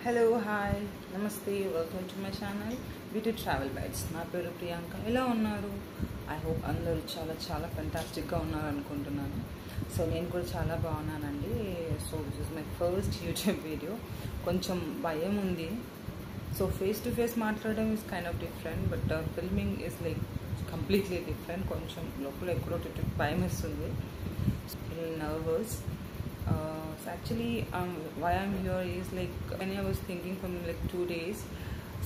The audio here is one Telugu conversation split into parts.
హలో హాయ్ నమస్తే welcome to my channel beauty travel bytes. నా పేరు ప్రియాంక. ఎలా ఉన్నారు? ఐ హోప్ అందరూ చాలా చాలా ఫెంటాస్టిక్గా ఉన్నారు అనుకుంటున్నాను. సో నేను కూడా చాలా బాగున్నానండి. So this is my first YouTube video. కొంచెం భయం ఉంది. సో ఫేస్ టు ఫేస్ మాట్లాడడం is kind of different, but filming is like completely different. కొంచెం లోపల ఎక్కడో భయం వేస్తుంది, nervous. So actually why I'm here is like when I was thinking from like 2 days,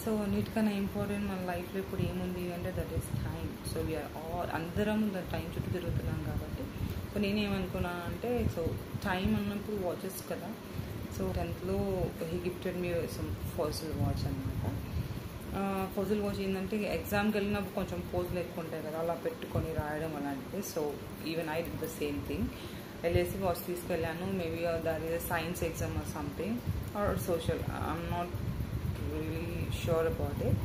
so అన్నిటికన్నా ఇంపార్టెంట్ మన లైఫ్లో ఇప్పుడు ఏముంది అంటే that is time. So we are all అందరం ద టైం చుట్టూ తిరుగుతున్నాం కాబట్టి సో నేనేమనుకున్నా అంటే సో టైం అన్నప్పుడు వాచెస్ కదా. So 10th he gifted me some Fossil watch అనమాట. ఫాజిల్ వాచ్ ఏంటంటే ఎగ్జామ్కి వెళ్ళినప్పుడు కొంచెం పోజులు ఎక్కువ ఉంటాయి కదా, అలా పెట్టుకొని రాయడం అలాంటివి. So even I did the same thing. వెళ్ళేసి వాచ్ తీసుకెళ్ళాను. Maybe that is science exam or something or social, I'm not really sure about it.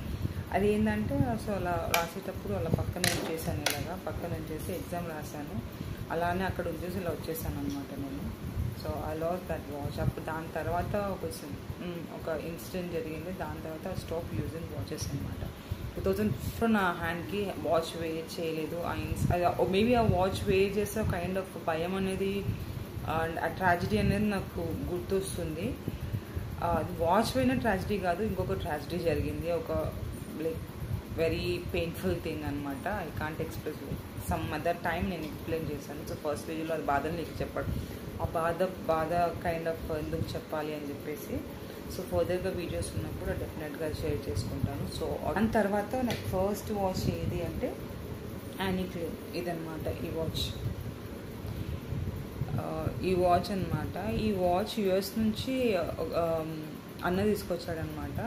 అది ఏంటంటే సో అలా రాసేటప్పుడు అలా పక్కన ఉంచేసాను, ఇలాగా పక్కన ఉంచేసి ఎగ్జామ్ రాశాను. అలానే అక్కడ ఉంచేసి ఇలా వచ్చేసాను అనమాట నేను. So I lost that watch. అప్పుడు దాని తర్వాత ఒక ఇన్సిడెంట్ జరిగింది. దాని తర్వాత స్టాప్ యూజింగ్ వాచెస్ అనమాట. 2004 నా హ్యాండ్కి వాచ్ వేర్ చేయలేదు. మేబీ ఆ వాచ్ వేర్ చేస్తే కైండ్ ఆఫ్ భయం అనేది అండ్ ఆ ట్రాజిడీ అనేది నాకు గుర్తొస్తుంది. వాచ్ వేయిన ట్రాజిడీ కాదు, ఇంకొక ట్రాజిడీ జరిగింది. ఒక లైక్ వెరీ పెయిన్ఫుల్ థింగ్ అనమాట. I can't express like some other time నేను ఎక్స్ప్లెయిన్ చేశాను. సో ఫస్ట్ వీడియోలో అది బాధని నీకు చెప్పడం, ఆ బాధ కైండ్ ఆఫ్ ఎందుకు చెప్పాలి అని చెప్పేసి. సో ఫర్దర్గా వీడియోస్ ఉన్నప్పుడు డెఫినెట్గా షేర్ చేసుకుంటాను. సో దాని తర్వాత నాకు ఫస్ట్ వాచ్ ఏది అంటే యానిక్లే ఇదనమాట. ఈ వాచ్ అనమాట. ఈ వాచ్ యూఎస్ నుంచి అన్న తీసుకొచ్చాడనమాట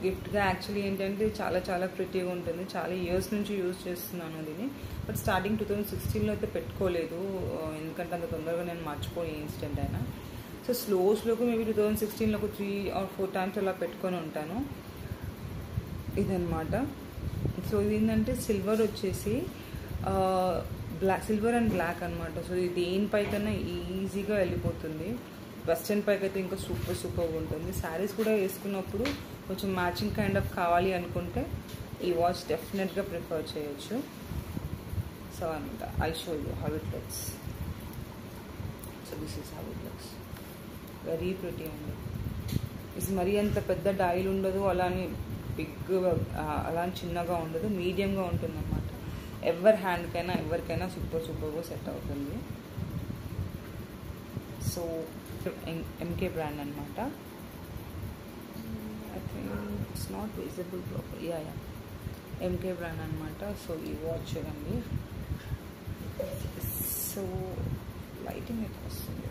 గిఫ్ట్గా. యాక్చువల్లీ ఏంటంటే చాలా చాలా ప్రిటీగా ఉంటుంది. చాలా ఇయర్స్ నుంచి యూజ్ చేస్తున్నాను దీన్ని. బట్ స్టార్టింగ్ 2016లో అయితే పెట్టుకోలేదు, ఎందుకంటే అంత తొందరగా నేను మర్చిపోయి ఇన్సిడెంట్ అయినా. సో స్లోగా మేబీ 2016లో ఒక 3 or 4 times అలా పెట్టుకొని ఉంటాను. ఇదనమాట. సో ఇది ఏంటంటే సిల్వర్ వచ్చేసి సిల్వర్ అండ్ బ్లాక్ అనమాట. సో ఇది దేనిపైకైనా ఈజీగా వెళ్ళిపోతుంది. వెస్ట్రన్ పైకి అయితే ఇంకా సూపర్గా ఉంటుంది. శారీస్ కూడా వేసుకున్నప్పుడు కొంచెం మ్యాచింగ్ కైండ్ ఆఫ్ కావాలి అనుకుంటే ఈ వాచ్ డెఫినెట్గా ప్రిఫర్ చేయొచ్చు. సో అనమాట. I show you how it looks. So this is how it looks. Very pretty అండి. ఇది మరీ అంత పెద్ద డైల్ ఉండదు, అలానే బిగ్ అలానే చిన్నగా ఉండదు, మీడియంగా ఉంటుంది అన్నమాట. హ్యాండ్కైనా ఎవరికైనా సూపర్గా సెట్ అవుతుంది. సో ఎంకే బ్రాండ్ అనమాట. I think it's not visible proper. Yeah MK brand అనమాట. సో ఈ వాచ్ చూడండి. సో లైటింగ్ ఎట్లా వస్తుంది.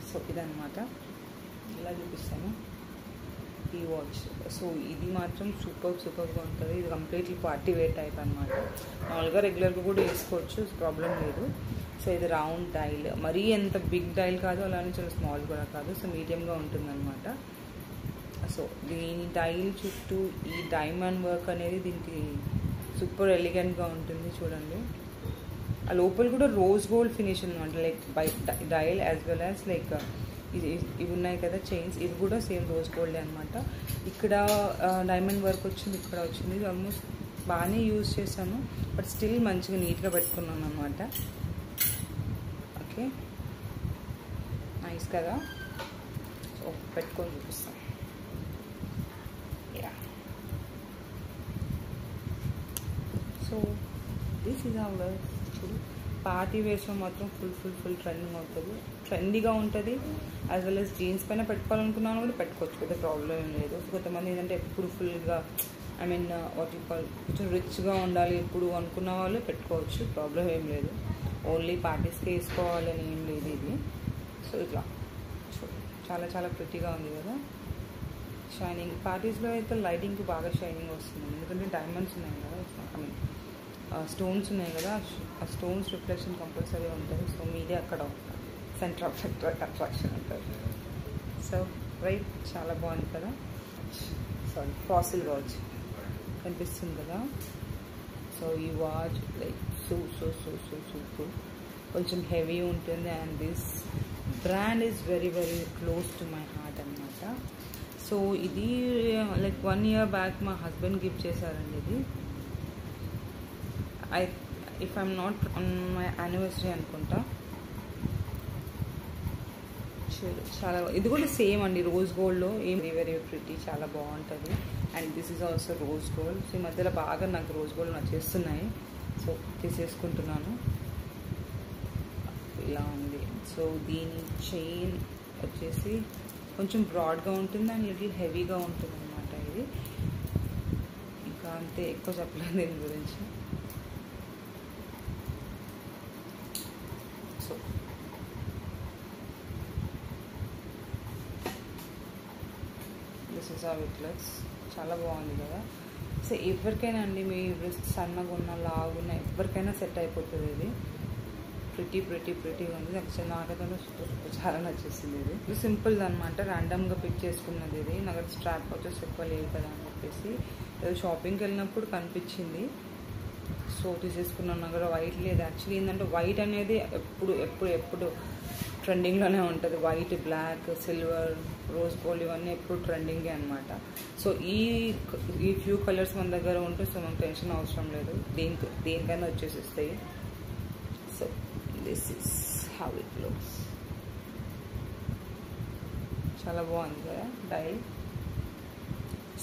సో ఇదనమాట, ఇలా చూపిస్తాను ఈ వాచ్. సో ఇది మాత్రం సూపర్గా ఉంటుంది. ఇది కంప్లీట్లీ పార్టీ వేర్ టైప్ అనమాట. మామూలుగా రెగ్యులర్గా కూడా వేసుకోవచ్చు, ప్రాబ్లం లేదు. సో ఇది రౌండ్ డైల్, మరీ ఎంత బిగ్ డైల్ కాదు, అలానే చాలా స్మాల్ కూడా కాదు. సో మీడియంగా ఉంటుందన్నమాట. సో దీని డైల్ చుట్టూ ఈ డైమండ్ వర్క్ అనేది దీనికి సూపర్ ఎలిగెంట్గా ఉంటుంది. చూడండి, ఆ లోపల కూడా రోజ్ గోల్డ్ ఫినిష్ అనమాట. Like by dial as well as like ఇవి ఉన్నాయి కదా చైన్స్, ఇవి కూడా సేమ్ రోజ్ గోల్డ్ అనమాట. ఇక్కడ డైమండ్ వర్క్ వచ్చింది, ఇక్కడ వచ్చింది. ఇది ఆల్మోస్ట్ బాగానే యూజ్ చేశాను, బట్ స్టిల్ మంచిగా నీట్గా పెట్టుకున్నాను అనమాట. ఓకే, నైస్ కదా. సో పెట్టుకొని చూపిస్తాను. Yeah, so this is our. Party వేస్లో మాత్రం ఫుల్ ట్రెండింగ్ అవుతుంది, ట్రెండీగా ఉంటుంది. యాజ్ వెల్ యాజ్ జీన్స్ పైన పెట్టుకోవాలనుకున్నాను కూడా పెట్టుకోవచ్చు, పెద్ద ప్రాబ్లం ఏం లేదు. కొంతమంది ఏంటంటే ఎప్పుడు ఫుల్గా I mean what you call కొంచెం రిచ్గా ఉండాలి ఎప్పుడు అనుకున్న వాళ్ళు పెట్టుకోవచ్చు, ప్రాబ్లం ఏం లేదు. ఓన్లీ పార్టీస్కి వేసుకోవాలని ఏం లేదు ఇది. సో ఇట్లా చాలా చాలా ప్రిటీగా ఉంది కదా. షైనింగ్ పార్టీస్లో అయితే లైటింగ్కి బాగా షైనింగ్ వస్తుంది, ఎందుకంటే డైమండ్స్ ఉన్నాయి కదా, ఐ మీన్ స్టోన్స్ ఉన్నాయి కదా. ఆ స్టోన్స్ రిఫ్లెక్షన్ కంపల్సరీ ఉంటుంది. సో మీదే అక్కడ సెంటర్ ఆఫ్ అట్రాక్షన్ ఉంటుంది. సో రైట్, చాలా బాగుంది కదా. సారీ, ఫాసిల్ వాచ్ కనిపిస్తుంది కదా. సో ఈ వాచ్ లైక్ సో సూపర్, కొంచెం హెవీ ఉంటుంది. And this brand is very very close to my heart అనమాట. సో ఇది లైక్ 1 year బ్యాక్ మా హస్బెండ్ గిఫ్ట్ చేశారండి. ఇది if I'm not on my anniversary అనుకుంటా. చాలా ఇది కూడా సేమ్ అండి, రోజ్ గోల్డ్లో వెరీ వెరీ ప్రిటీ, చాలా బాగుంటుంది. And this is also rose gold. So ఈ మధ్యలో బాగా నాకు రోజ్ గోల్డ్ నచ్చేస్తున్నాయి, సో తీసేసుకుంటున్నాను. ఇలా ఉంది. సో దీని చైన్ వచ్చేసి కొంచెం బ్రాడ్గా ఉంటుంది అండ్ లిటిల్ హెవీగా ఉంటుంది అనమాట. ఇది ఇంకా అంతే, ఎక్కువ చెప్పలేదు దీని గురించి. So this is how it looks. చాలా బాగుంది కదా. సో ఎవరికైనా అండి, మీ రిస్ట్ సన్నగా ఉన్న లావున్న ఎవరికైనా సెట్ అయిపోతుంది. ఇది ప్రిటీ ప్రిటీ ప్రిటీగా ఉంది. నాకైతే చాలా నచ్చేసింది. ఇది సింపుల్ అనమాట, ర్యాండమ్గా పిక్ చేసుకున్నది. ఇది నాకు స్ట్రాప్ వచ్చేసి ఎక్కువ లేదు కదా అని చెప్పేసి ఏదో షాపింగ్కి వెళ్ళినప్పుడు కనిపించింది, సో తీసేసుకున్నాను. నాకు కూడా వైట్ లేదు. యాక్చువల్లీ ఏంటంటే వైట్ అనేది ఎప్పుడు ఎప్పుడు ఎప్పుడు ట్రెండింగ్లోనే ఉంటుంది. White, black, silver, rose gold ఇవన్నీ ఎప్పుడు ట్రెండింగే అనమాట. సో ఈ ఫ్యూ కలర్స్ మన దగ్గర ఉంటే సో మనకు టెన్షన్ అవసరం లేదు, దేనికైనా వచ్చేసిస్తాయి. So this is how it looks. చాలా బాగుంది కదా డైల్.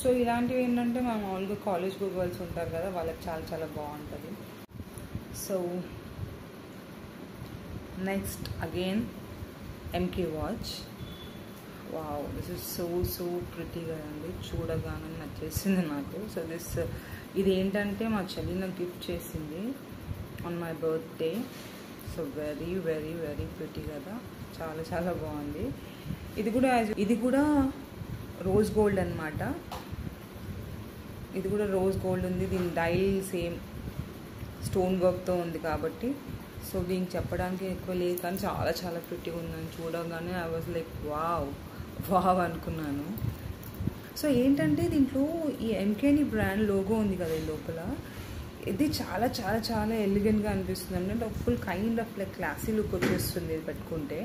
సో ఇలాంటివి ఏంటంటే మనం మామూలుగా కాలేజ్ గర్ల్స్ ఉంటారు కదా, వాళ్ళకి చాలా చాలా బాగుంటుంది. So next again MK watch. Wow, this is so so pretty కదండి, చూడగానే నచ్చేసింది నాకు. సో ఇది ఏంటంటే మా చెల్లి నాకు గిఫ్ట్ చేసింది on my birthday. So very very very pretty కదా, చాలా చాలా బాగుంది. ఇది కూడా రోజ్ గోల్డ్ అనమాట. ఇది కూడా రోజ్ గోల్డ్ ఉంది. దీని డైల్ సేమ్ స్టోన్ వర్క్తో ఉంది కాబట్టి సో దీనికి చెప్పడానికి ఎక్కువ లేదు, కానీ చాలా చాలా ప్రిటీగా ఉందని చూడగానే I was like wow wow అనుకున్నాను. సో ఏంటంటే దీంట్లో ఈ ఎంకేని బ్రాండ్ లోగో ఉంది కదా ఈ లోపల, ఇది చాలా చాలా చాలా ఎలిగెంట్గా అనిపిస్తుంది. అంటే full kind of like classy look వచ్చేస్తుంది ఇది పెట్టుకుంటే.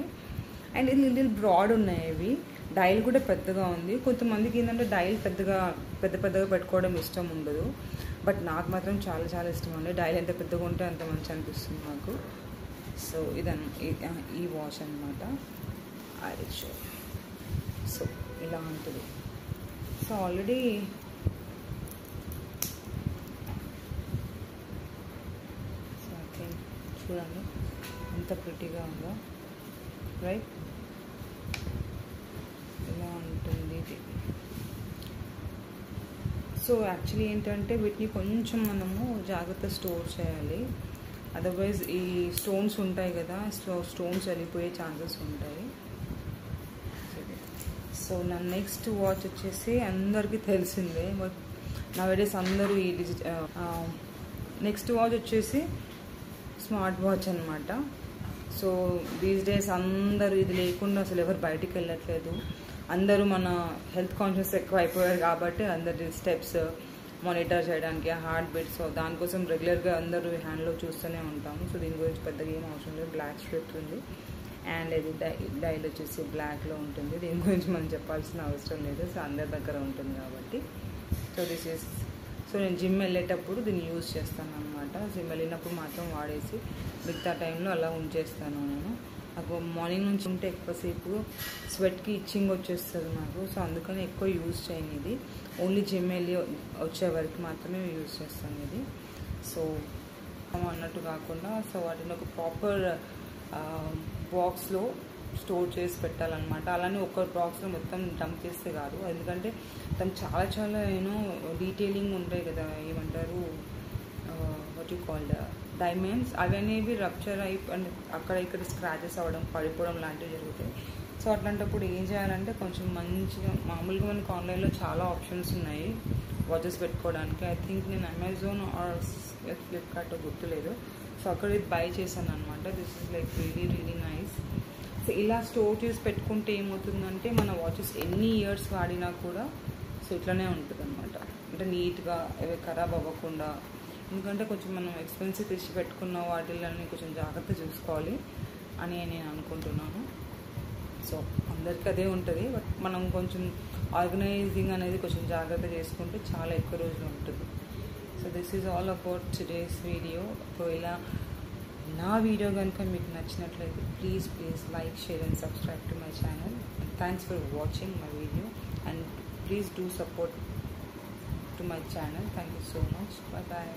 అండ్ ఇది లిటిల్ బ్రాడ్ ఉన్నాయి ఇవి. డైల్ కూడా పెద్దగా ఉంది. కొంతమందికి ఏంటంటే డైల్ పెద్దగా పెట్టుకోవడం ఇష్టం ఉండదు, బట్ నాకు మాత్రం చాలా చాలా ఇష్టం అండి. డైల్ ఎంత పెద్దగా ఉంటే అంత మంచి అనిపిస్తుంది నాకు. సో ఈ వాచ్ అనమాట. షో సో ఇలా ఉంటుంది. So already so I think చూడండి ఎంత ప్రిటీగా ఉందో, రైట్? ఇలా ఉంటుంది ఇది. సో యాక్చువల్లీ ఏంటంటే వీటిని కొంచెం మనము జాగ్రత్త స్టోర్ చేయాలి, అదర్వైజ్ ఈ స్టోన్స్ ఉంటాయి కదా, స్టోన్స్ వెళ్ళిపోయే ఛాన్సెస్ ఉంటాయి. సో నా నెక్స్ట్ వాచ్ వచ్చేసి అందరికీ తెలిసిందే, బట్ నవేడేస్ అందరూ ఈ నెక్స్ట్ వాచ్ వచ్చేసి స్మార్ట్ వాచ్ అనమాట. సో దీస్ డేస్ అందరూ ఇది లేకుండా అసలు ఎవరు బయటికి వెళ్ళట్లేదు. అందరూ మన హెల్త్ కాన్షియస్ ఎక్కువ అయిపోయారు కాబట్టి అందరి స్టెప్స్ మానిటర్ చేయడానికి, హార్ట్ బీట్, సో దానికోసం రెగ్యులర్గా అందరూ హ్యాండ్లో చూస్తూనే ఉంటాము. సో దీని గురించి పెద్దగా ఏం అవసరం లేదు. బ్లాక్ స్ట్రిప్ ఉంది అండ్ ఇది డైల్ వచ్చేసి బ్లాక్లో ఉంటుంది. దీని గురించి మనం చెప్పాల్సిన అవసరం లేదు, సో అందరి దగ్గర ఉంటుంది కాబట్టి. సో దిస్ ఈస్ సో నేను జిమ్ వెళ్ళేటప్పుడు దీన్ని యూజ్ చేస్తాను అనమాట. జిమ్ వెళ్ళినప్పుడు మాత్రం వాడేసి మిగతా టైంలో అలా ఉంచేస్తాను నేను. నాకు మార్నింగ్ నుంచి ఉంటే ఎక్కువసేపు స్వెట్కి ఇచ్చింగ్ వచ్చేస్తుంది నాకు, సో అందుకని ఎక్కువ యూజ్ చేయను ఇది. ఓన్లీ జిమ్ వెళ్ళి వచ్చే వరకు మాత్రమే యూజ్ చేస్తాను ఇది. సో అన్నట్టు కాకుండా సో వాటిని ఒక ప్రాపర్ బాక్స్లో స్టోర్ చేసి పెట్టాలన్నమాట. అలానే ఒక బాక్స్లో మొత్తం డంప్ చేస్తే కాదు, ఎందుకంటే దానికి చాలా చాలా డీటెయిలింగ్ ఉంటాయి కదా, ఏమంటారు వాట్ యూ కాల్డ్ డైమండ్స్, అవి అనేవి రప్చర్ అయి అక్కడ ఇక్కడ స్క్రాచెస్ అవ్వడం, పడిపోవడం లాంటివి జరుగుతాయి. సో అట్లాంటప్పుడు ఏం చేయాలంటే కొంచెం మంచిగా, మామూలుగా మనకి ఆన్లైన్లో చాలా ఆప్షన్స్ ఉన్నాయి వాచెస్ పెట్టుకోవడానికి. ఐ థింక్ నేను అమెజాన్ ఆర్ ఫ్లిప్కార్ట్ గుర్తులేదు, సో అక్కడ ఇది బై చేశాను అనమాట. This is like really really nice. So ఇలా స్టోర్ చేసి పెట్టుకుంటే ఏమవుతుందంటే మన వాచెస్ ఎన్ని ఇయర్స్ వాడినా కూడా సో ఇట్లానే ఉంటుంది అనమాట. అంటే నీట్గా అవి ఖరాబ్ అవ్వకుండా, ఎందుకంటే కొంచెం మనం ఎక్స్పెన్సివ్ తెచ్చి పెట్టుకున్న వాటిల్ని కొంచెం జాగ్రత్త చూసుకోవాలి అని నేను అనుకుంటున్నాను. సో అందరికీ అదే ఉంటుంది. బట్ మనం కొంచెం ఆర్గనైజింగ్ అనేది కొంచెం జాగ్రత్త చేసుకుంటే చాలా ఎక్కువ రోజులు ఉంటుంది. So this is all about today's video. ఒకవేళ నా వీడియో కనుక మీకు నచ్చినట్లయితే please like, share and subscribe to my channel. And thanks for watching my video and please do support to my channel. Thank you so much. Bye bye.